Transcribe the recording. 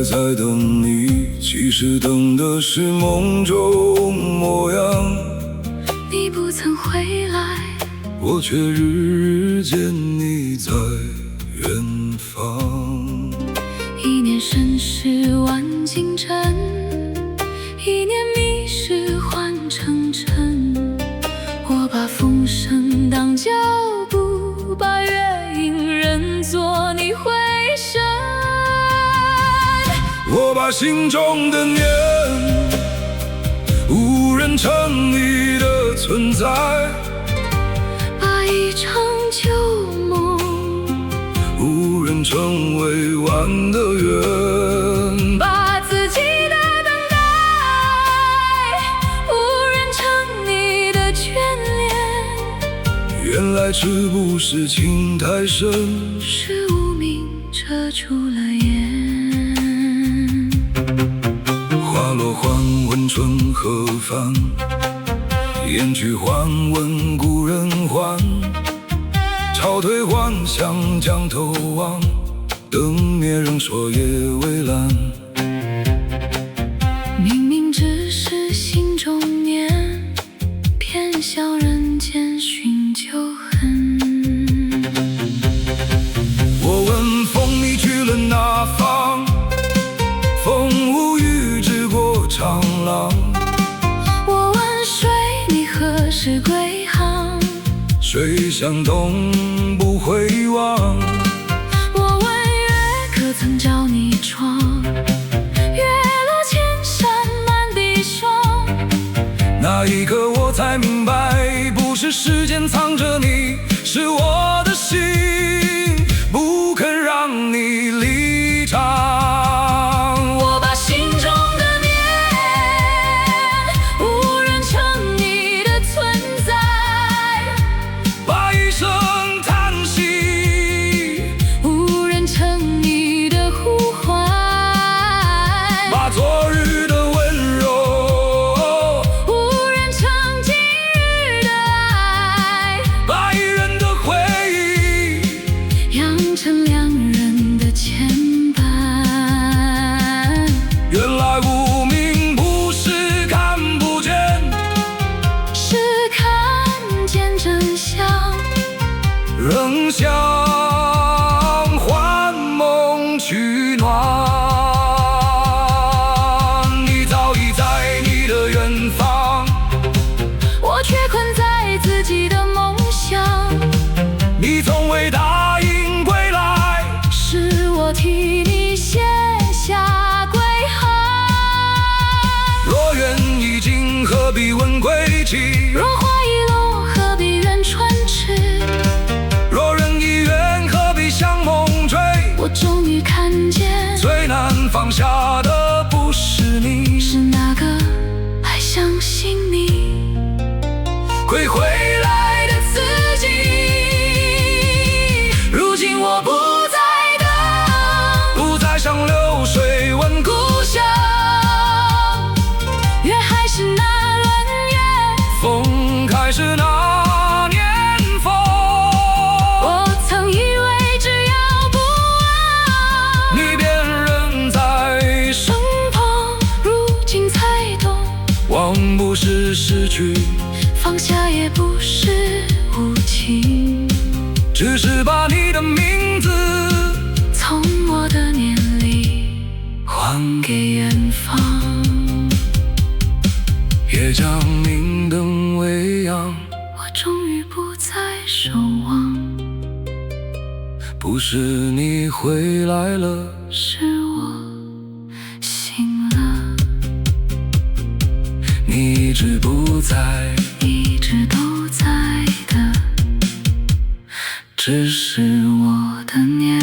在等你，其实等的是梦中模样。你不曾回来，我却日日见你在远方。一年盛世万金针，一年迷失换成尘。我把风声当脚步，把月影认作你回声。我把心中的念误认成你的存在，把一场旧梦误认成未完的缘，把自己的等待误认成你的眷恋。原来是不是情太深，是无名遮住了眼。花落还问春何番，雁去还问故人还。潮退还乡江头望，灯灭仍说夜微阑。明明只是心中念，偏向人间寻旧恨。我问风你去了哪方，风无语之过长廊。我问水你何时归航，水向东不回望。我问月可曾教你闯，月落千山满地霜。那一刻我才明白，不是时间藏着你，是我的心不肯让你离场。我把心中的念误认成你的存在，把一声叹息误认成你的呼唤，把昨日的温柔误认成今日的爱，把一人的回忆养成两人的牵绊。原来无名不是看不见，是看见真相，仍想换梦取暖。你早已在你的远方，我却困在自己的梦想。你从未答应归来，是我替你写下归航。若缘已尽，何必问归期？若花已落，何必怨春迟？若人已远，何必向梦追？我终于看见，最难放下的不是你，是那个还相信你会回来的自己。如今我不再等，不再像流水问故乡。月还是那轮月，风开始那年风。我曾以为只要不忘，你便人在身旁，如今才懂，忘不是失去，放下也不是无情。只是把你的名字从我的年里还给远方。也将明灯微扬。我终于不再守望，不是你回来了，是我醒了。你一直不在，一直都在的，只是我的念。